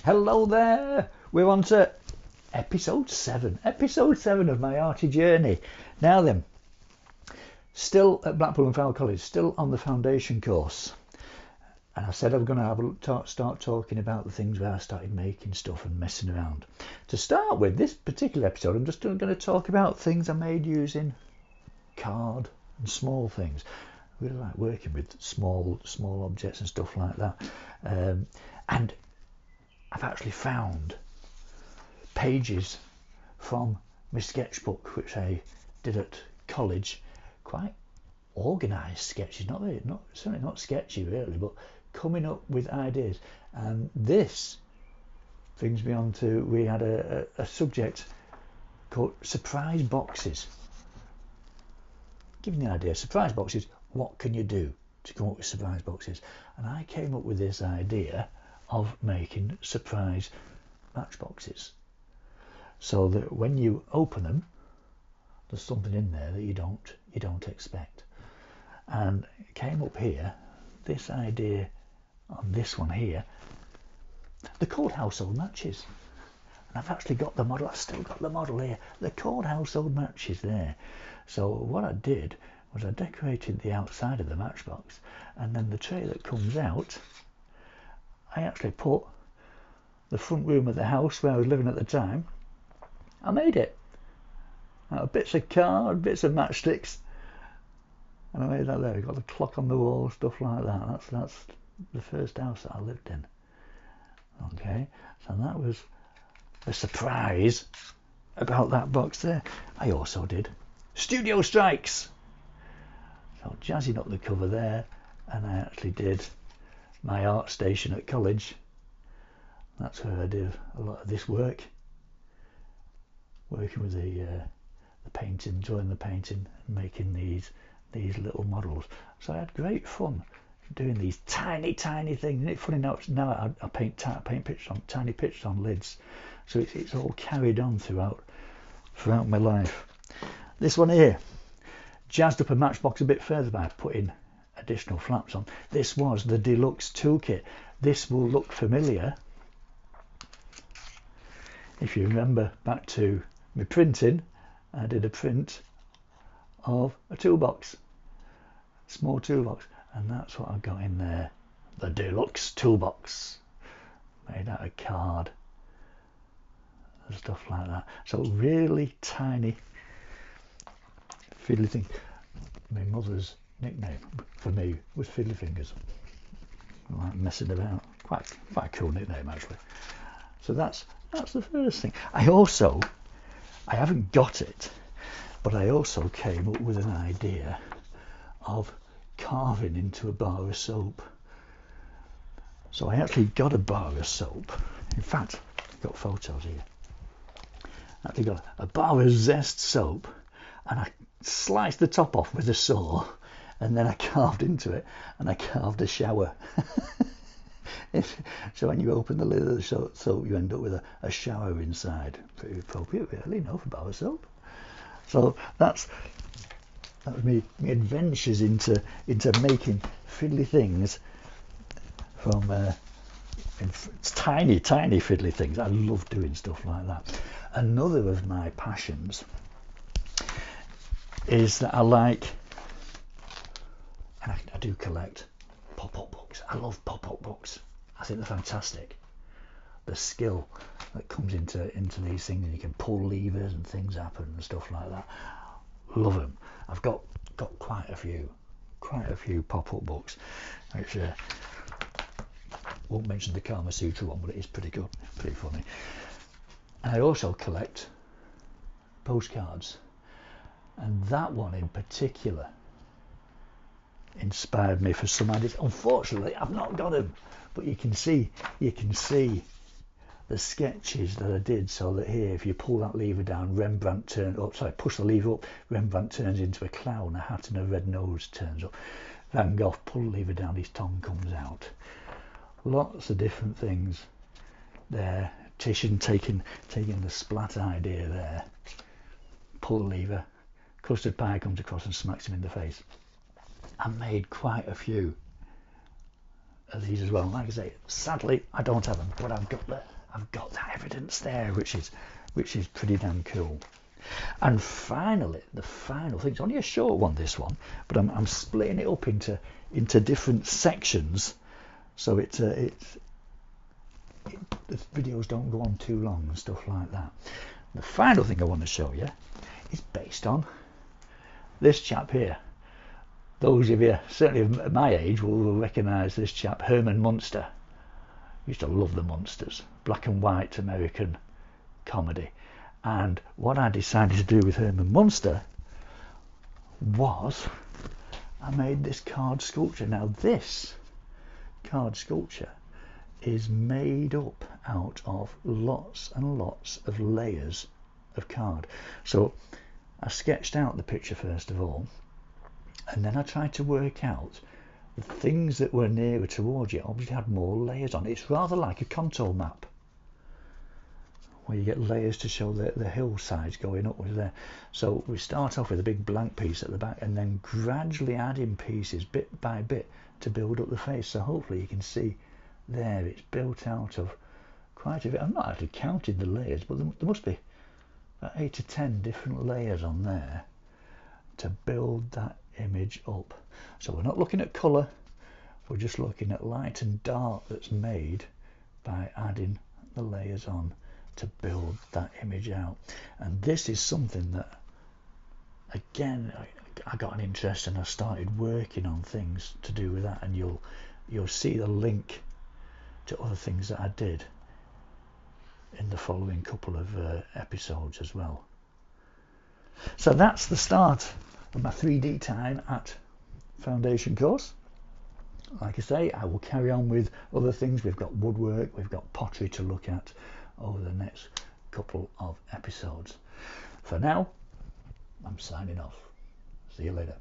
Hello there. We're on to episode 7 of my arty journey. Now then, still at Blackpool and Fowler College, still on the foundation course, and I said I'm going to start talking about the things where I started making stuff and messing around. To start with, this particular episode, I'm just going to talk about things I made using card and small things. I really like working with small objects and stuff like that, and I've actually found pages from my sketchbook, which I did at college, quite organised sketches, certainly not sketchy really, but coming up with ideas. And this brings me on to, we had a subject called surprise boxes. Giving the idea, surprise boxes, what can you do to come up with surprise boxes? And I came up with this idea of making surprise matchboxes, so that when you open them, there's something in there that you don't expect. And it came up here, this idea on this one here. They're called household matches, and I've actually got the model. I've still got the model here. They're called household matches there. So what I did was I decorated the outside of the matchbox, and then the tray that comes out, I actually put the front room of the house where I was living at the time. I made it out of bits of card, bits of matchsticks, and I made that there. Got the clock on the wall, stuff like that. That's the first house that I lived in. Okay, so that was a surprise about that box there. I also did studio strikes, so jazzing up the cover there, and I actually did my art station at college. That's where I did a lot of this work, working with the painting, drawing the painting, and making these little models. So I had great fun doing these tiny things. Isn't it funny now I paint pictures on tiny pictures on lids, so it's all carried on throughout my life. This one here, jazzed up a matchbox a bit further by putting additional flaps on. This was the deluxe toolkit. This will look familiar if you remember back to my printing. I did a print of a toolbox, small toolbox, and that's what I've got in there, the deluxe toolbox, made out of card and stuff like that. So really tiny fiddly thing. My mother's nickname for me was Fiddly Fingers. I like messing about. Quite a cool nickname actually. So that's the first thing. I haven't got it, but I also came up with an idea of carving into a bar of soap. So I actually got a bar of soap. In fact, I've got photos here. I actually got a bar of Zest soap, and I sliced the top off with a saw, and then I carved into it, and I carved a shower. So when you open the lid of the soap, you end up with a shower inside. Pretty appropriate really, for bar of soap. So that was me adventures into making fiddly things from tiny fiddly things. I love doing stuff like that. Another of my passions is that I like, and I do collect pop-up books. I love pop-up books. I think they're fantastic. The skill that comes into these things, and you can pull levers and things happen and stuff like that. Love them. I've got quite a few pop-up books, which won't mention the Kama Sutra one, but it is pretty good, pretty funny. And I also collect postcards, and that one in particular inspired me for some ideas. Unfortunately, I've not got them, but you can see the sketches that I did. So that here, if you pull that lever down, push the lever up, Rembrandt turns into a clown, a hat and a red nose turns up. Van Gogh, pull the lever down, his tongue comes out. Lots of different things there. Titian taking the splat idea there. Pull the lever, custard pie comes across and smacks him in the face. I made quite a few of these as well. Like I say, sadly I don't have them, but I've got I've got that evidence there, which is pretty damn cool. And finally, the final thing, it's only a short one, this one, but I'm splitting it up into different sections, so the videos don't go on too long and stuff like that. The final thing I want to show you is based on this chap here. Those of you certainly of my age will recognise this chap, Herman Munster. I used to love the Munsters, black and white American comedy. And what I decided to do with Herman Munster was I made this card sculpture. Now this card sculpture is made up out of lots and lots of layers of card. So I sketched out the picture first of all, and then I tried to work out the things that were nearer towards you obviously had more layers on. It's rather like a contour map, where you get layers to show the hillsides going upwards there. So we start off with a big blank piece at the back and then gradually add in pieces bit by bit to build up the face. So hopefully you can see there it's built out of quite a bit. I've not actually counted the layers, but there must be about 8 to 10 different layers on there to build that image up. So we're not looking at colour, we're just looking at light and dark that's made by adding the layers on to build that image out. And this is something that, again, I got an interest and I started working on things to do with that, and you'll see the link to other things that I did in the following couple of episodes as well. So that's the start of my 3D time at foundation course. Like I say, I will carry on with other things. We've got woodwork, we've got pottery to look at over the next couple of episodes. For now, I'm signing off. See you later.